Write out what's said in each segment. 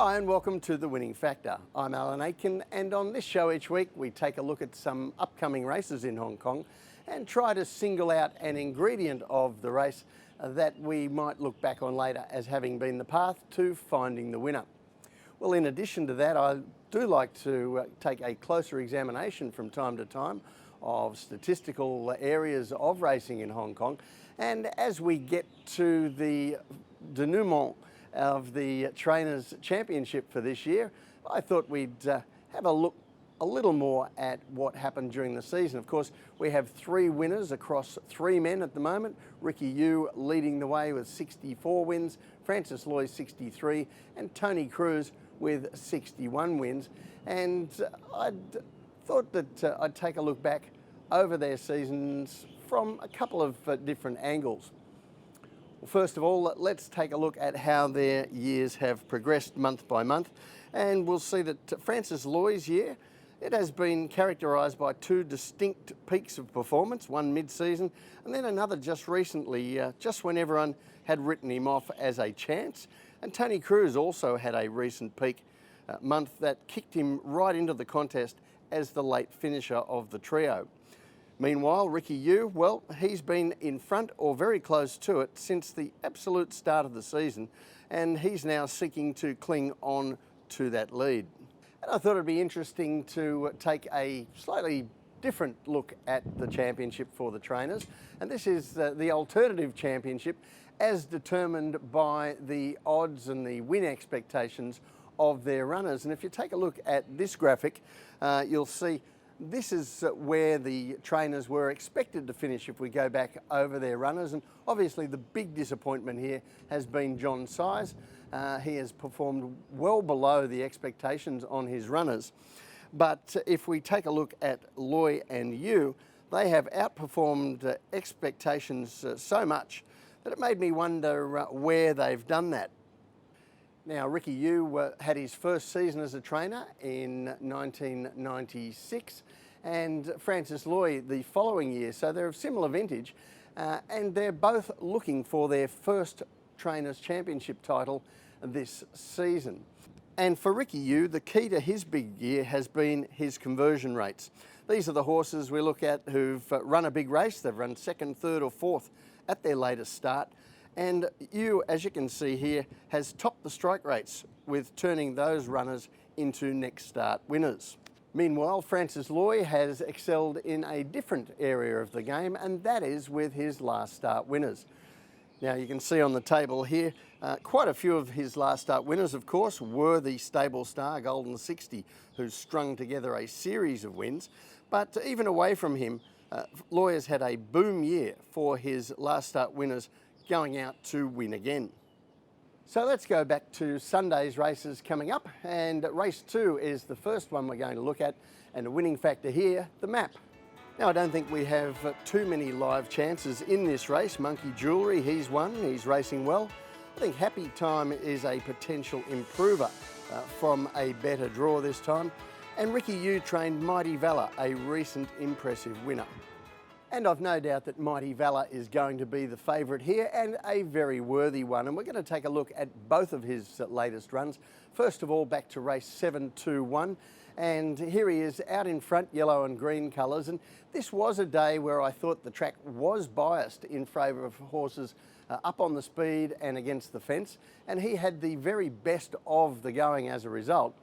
Hi and welcome to The Winning Factor. I'm Alan Aitken, and on this show each week we take a look at some upcoming races in Hong Kong and try to single out an ingredient of the race that we might look back on later as having been the path to finding the winner. Well, in addition to that, I do like to take a closer examination from time to time of statistical areas of racing in Hong Kong, and as we get to the denouement of the Trainers' Championship for this year, I thought we'd have a look a little more at what happened during the season. Of course, we have three winners across three men at the moment. Ricky Yu leading the way with 64 wins, Francis Loy 63, and Tony Cruz with 61 wins. And I thought that I'd take a look back over their seasons from a couple of different angles. Well, first of all, let's take a look at how their years have progressed month by month, and we'll see that Francis Loy's year, it has been characterised by two distinct peaks of performance, one mid-season and then another just recently, just when everyone had written him off as a chance. And Tony Cruz also had a recent peak month that kicked him right into the contest as the late finisher of the trio. Meanwhile, Ricky Yu, well, he's been in front or very close to it since the absolute start of the season, and he's now seeking to cling on to that lead. And I thought it'd be interesting to take a slightly different look at the championship for the trainers, and this is the alternative championship as determined by the odds and the win expectations of their runners. And if you take a look at this graphic, you'll see this is where the trainers were expected to finish if we go back over their runners, and obviously the big disappointment here has been John Size. He has performed well below the expectations on his runners. But if we take a look at Loy and Yu, they have outperformed expectations so much that it made me wonder where they've done that. Now, Ricky Yu had his first season as a trainer in 1996, and Francis Loy the following year, so they're of similar vintage, and they're both looking for their first Trainers' Championship title this season. And for Ricky Yu, the key to his big year has been his conversion rates. These are the horses we look at who've run a big race. They've run second, third or fourth at their latest start. And Yu, as you can see here, has topped the strike rates with turning those runners into next start winners. Meanwhile, Francis Loy has excelled in a different area of the game, and that is with his last start winners. Now you can see on the table here, quite a few of his last start winners, of course, were the stable star Golden 60, who strung together a series of wins. But even away from him, Loy has had a boom year for his last start winners going out to win again. So let's go back to Sunday's races coming up, and race 2 is the first one we're going to look at, and the winning factor here, the map. Now, I don't think we have too many live chances in this race. Monkey Jewellery, he's won, he's racing well. I think Happy Time is a potential improver from a better draw this time. And Ricky Yu trained Mighty Vala, a recent impressive winner. And I've no doubt that Mighty Vala is going to be the favourite here, and a very worthy one. And we're going to take a look at both of his latest runs. First of all, back to race 721. And here he is out in front, yellow and green colours. And this was a day where I thought the track was biased in favour of horses up on the speed and against the fence. And he had the very best of the going as a result.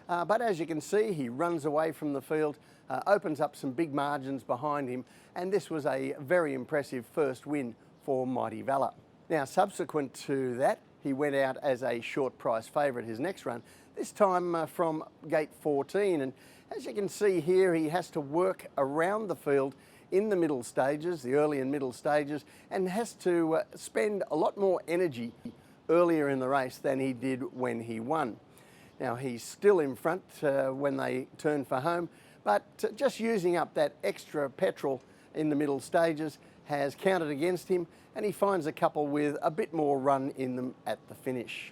But as you can see, he runs away from the field, opens up some big margins behind him, and this was a very impressive first win for Mighty Vala. Now, subsequent to that, he went out as a short price favourite his next run, this time from gate 14. And as you can see here, he has to work around the field in the middle stages, the early and middle stages, and has to spend a lot more energy earlier in the race than he did when he won. Now, he's still in front when they turn for home, but just using up that extra petrol in the middle stages has counted against him, and he finds a couple with a bit more run in them at the finish.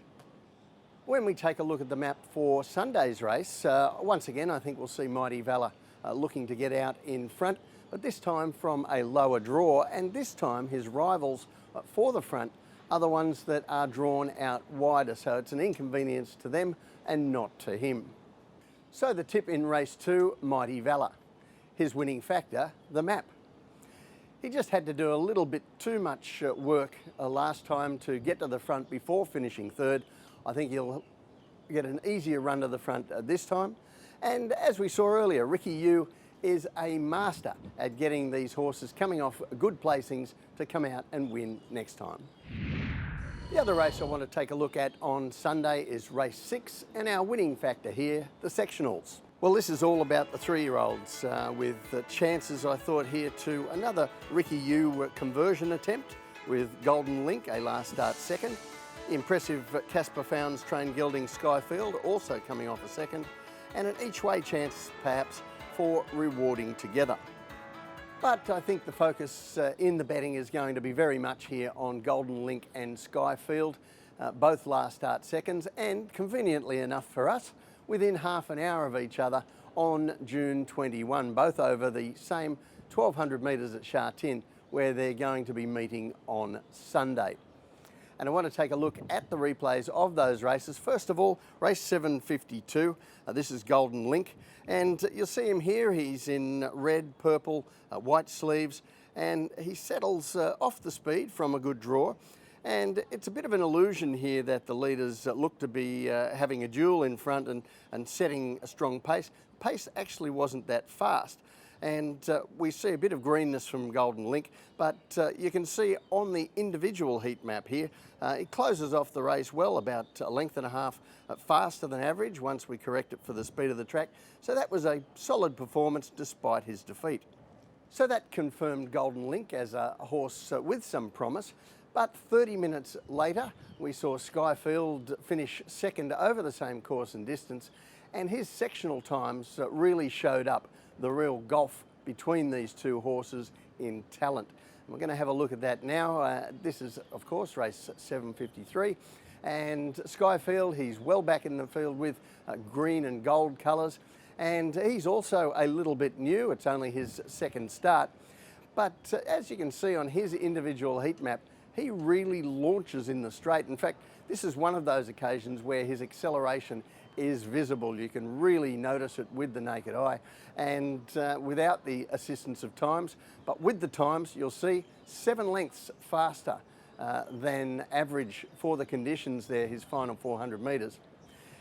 When we take a look at the map for Sunday's race, once again I think we'll see Mighty Vala looking to get out in front, but this time from a lower draw, and this time his rivals for the front are the ones that are drawn out wider, so it's an inconvenience to them and not to him. So the tip in race 2, Mighty Vala. His winning factor, the map. He just had to do a little bit too much work last time to get to the front before finishing third. I think he'll get an easier run to the front this time. And as we saw earlier, Ricky Yu is a master at getting these horses coming off good placings to come out and win next time. The other race I want to take a look at on Sunday is race 6, and our winning factor here, the sectionals. Well, this is all about the 3-year-olds with chances, I thought, here to another Ricky Yu conversion attempt with Golden Link, a last start second. Impressive Casper Founds trained gelding Skyfield also coming off a second, and an each way chance perhaps for rewarding together. But I think the focus in the betting is going to be very much here on Golden Link and Skyfield, both last start seconds, and conveniently enough for us, within half an hour of each other on June 21, both over the same 1200 metres at Sha Tin, where they're going to be meeting on Sunday. And I want to take a look at the replays of those races. First of all, race 752, this is Golden Link, and you'll see him here. He's in red, purple, white sleeves, and he settles off the speed from a good draw. And it's a bit of an illusion here that the leaders look to be having a duel in front and setting a strong pace. Pace actually wasn't that fast. And we see a bit of greenness from Golden Link, but you can see on the individual heat map here, it closes off the race well, about a length and a half faster than average once we correct it for the speed of the track. So that was a solid performance despite his defeat. So that confirmed Golden Link as a horse with some promise. But 30 minutes later, we saw Skyfield finish second over the same course and distance, and his sectional times really showed up the real gulf between these two horses in talent. And we're going to have a look at that now. This is, of course, race 753, and Skyfield, he's well back in the field with green and gold colours, and he's also a little bit new. It's only his second start, but as you can see on his individual heat map, he really launches in the straight. In fact, this is one of those occasions where his acceleration is visible. You can really notice it with the naked eye, and without the assistance of times. But with the times, you'll see 7 lengths faster than average for the conditions there, his final 400 metres.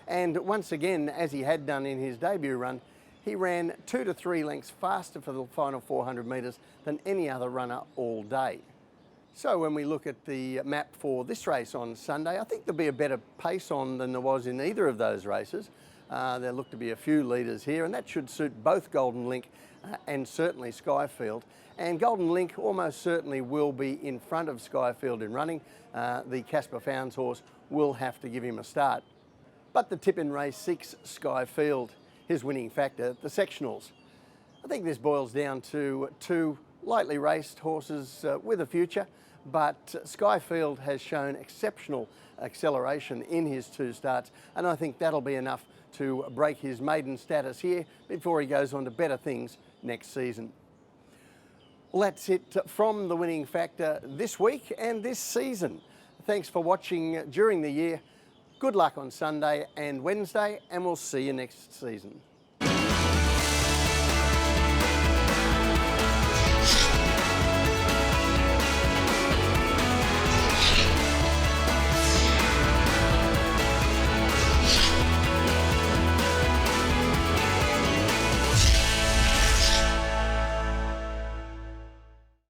And once again, as he had done in his debut run, he ran 2 to 3 lengths faster for the final 400 metres than any other runner all day. So when we look at the map for this race on Sunday, I think there'll be a better pace on than there was in either of those races. There look to be a few leaders here, and that should suit both Golden Link and certainly Skyfield. And Golden Link almost certainly will be in front of Skyfield in running. The Casper Founds horse will have to give him a start. But the tip in race 6, Skyfield, his winning factor, the sectionals. I think this boils down to 2 lightly raced horses with a future, but Skyfield has shown exceptional acceleration in his 2 starts, and I think that'll be enough to break his maiden status here before he goes on to better things next season. Well, that's it from the winning factor this week and this season. Thanks for watching during the year. Good luck on Sunday and Wednesday, and we'll see you next season.